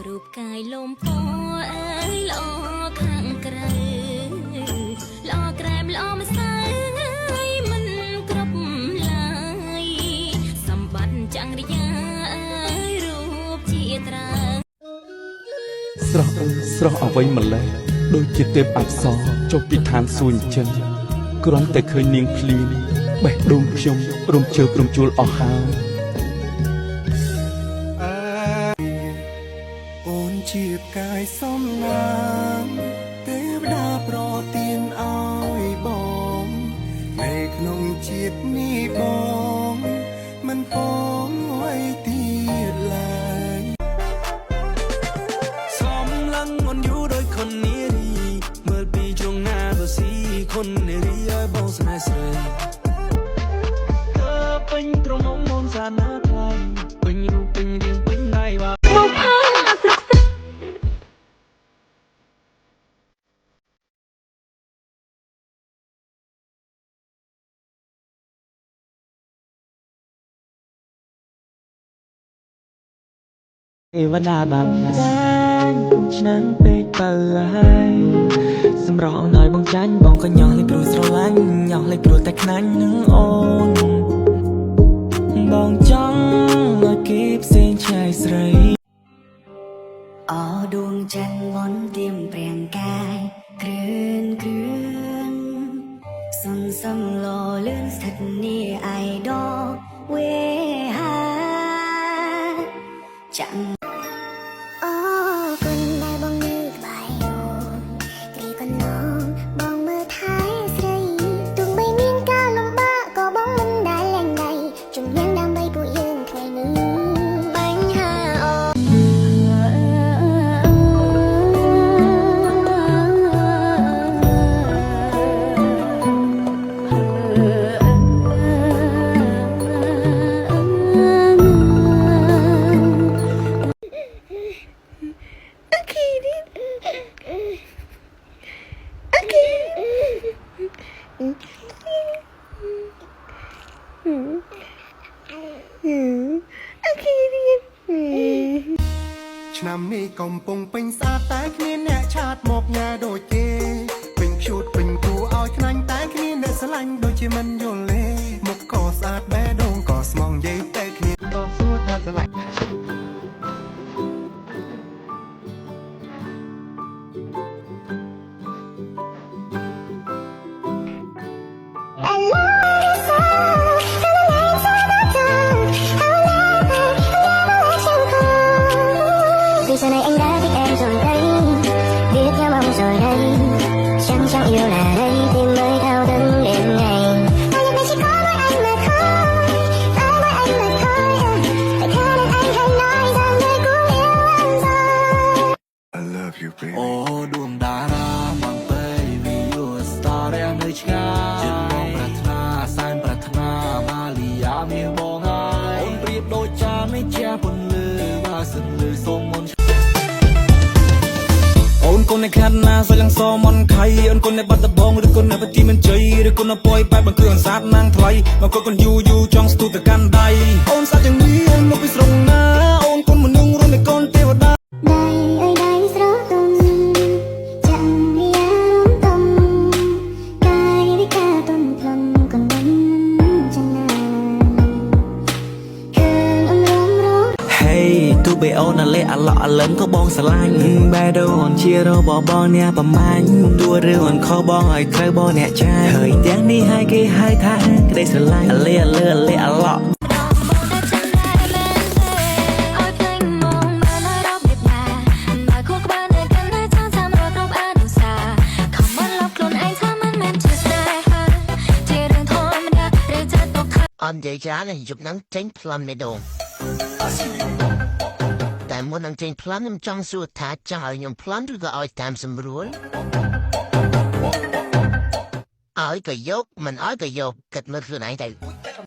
រូបកាយលំពណ៌អើយល្អខាងក្រៅល្អក្រែមល្អម្សៅអើយមិនគ្រប់ឡើយសម្បត្តិចង្រិយាអើយរូបជាត្រើស្រស់ស្រស់អ្វីម្លេះដូចជាទេពអប្សរចុះពីឋានសួគ៌អញ្ចឹងគ្រាន់តែឃើញនាងភ្លៀងបេះដូងខ្ញុំរំជើបរំជួលអស់ហើយអូនជាកាយសំណាងទេវតាប្រទានឲ្យបងនៅក្នុងជាតិនេះបងមិនបងអ្វីទៀតឡើយសំឡឹងអូនយូរដោយខុននារីមើលពីជងណាបើស៊ីខុននារីឲ្យបងស្នេហ៍ស្រីពេញត្រមុំមុនសាណាថ្លៃពេញរូបពេញរៀងពេញដៃបាទเอวนาบางแสงฉันពេកបើហើយសម្រងឲ្យបងចាញ់បងក៏ញ៉ោះលេចព្រោះស្រឡាញ់ញ៉ោះលេចព្រោះតែខ្នាញ់នឹងអូនបងចង់ឲ្យគេផ្សេងឆ្ងាយស្រីអោដួងច័ន្ទមនទៀមព្រាងកាយគ្រឿនសន្សំលលឿនស្ថិតនីអៃដលវេហាចាំឆ្នាំនេះកំពុងពេញស្អាតតែគ្មានអ្នកឆាតមកញ៉ាដូចគេពេញឈួតពេញគូឲ្យខ្លាញ់តែគ្មានអ្នកស្រឡាញ់ដូចជាមិនយល់ទេមុខក៏ស្អាតបេះដូងក៏ស្មងនិយាយតែគ្នាក៏សួរថាស្រឡាញ់Vì giờ này anh đã thích em rồi đấy, biết nhau mong rồi đây, chẳng chẳng yêu là đây thì mới thao thức đêm ngày. Bao nhiêu này chỉ có mỗi anh mà thôi, mỗi anh mà thôi. Tại thế nên anh hay nói rằng người cũng yêu em rồi. I love you baby. Oh đuông đá ra mang tay vì you a star em nơi cha. Chân bóng pratna, sign pratna, Malia mi bong ai. Ôn priệp đôi cha mấy cha bồn lư và sừng lư sông môn. អូនកូនในខាត់ណាសលាំងសមនខៃអូនកូនในបាត់ដបងឬកូននៅវទីមិនជ័យឬកូននៅប៉យបែបបង្គឺអនសាទណាងថ្លៃមកកូនយូចង់ស្ទុះទៅកាន់ដៃអូនសាច់ទាំងនេះអូនមកពីស្រុងណាអូនកូនមនុស្សរួមនៃកូនទេវតាដៃអើយដៃស្រស់ទុំចាំវារំទុំកាយវិការទុំផ្លំកណ្ដឹងចំណាឃើញអមរំរង Hey ទូបេអូនលេអាឡោអាលឹមក៏បងស្រឡាញ់បែដូនជារបស់បងអ្នកប្រមាញ់តួរឿងអនខបងឲ្យត្រូវបងអ្នកចាយហើយទាំងនេះឲ្យគេហៅថាក្តីស្រឡាញ់លេអាឡឺលេអាឡោអននិយាយច្រើនយប់ហ្នឹងចេញប្លន់មេដូងតែមុននឹងចេញប្លន់ខ្ញុំចង់សួរថាចង់ឲ្យខ្ញុំប្លន់ឬក៏ឲ្យតាមសម្រួលឲ្យក៏យកមិនឲ្យក៏យកគិតមើលខ្លួនឯងទៅ